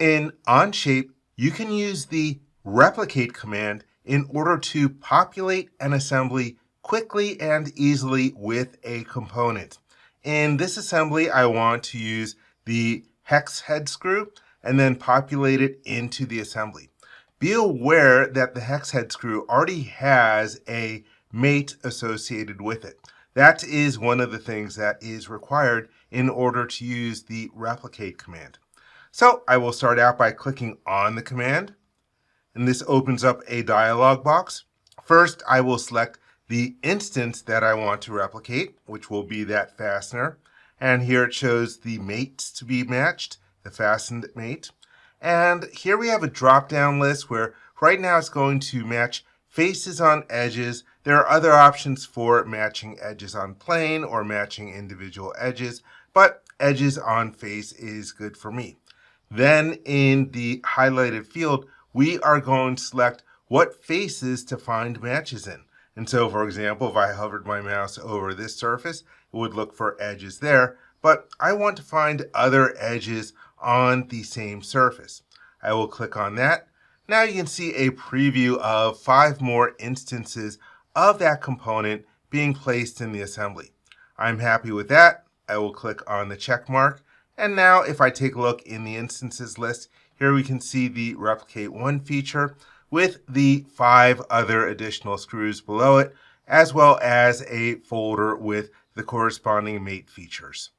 In Onshape, you can use the replicate command in order to populate an assembly quickly and easily with a component. In this assembly, I want to use the hex head screw and then populate it into the assembly. Be aware that the hex head screw already has a mate associated with it. That is one of the things that is required in order to use the replicate command. So I will start out by clicking on the command, and this opens up a dialog box. First, I will select the instance that I want to replicate, which will be that fastener. And here it shows the mates to be matched, the fastened mate. And here we have a drop-down list where right now it's going to match faces on edges. There are other options for matching edges on plane or matching individual edges, but edges on face is good for me. Then in the highlighted field, we are going to select what faces to find matches in. And so, for example, if I hovered my mouse over this surface, it would look for edges there, but I want to find other edges on the same surface. I will click on that. Now you can see a preview of 5 more instances of that component being placed in the assembly. I'm happy with that. I will click on the check mark. And now if I take a look in the instances list, here we can see the replicate 1 feature with the 5 other additional screws below it, as well as a folder with the corresponding mate features.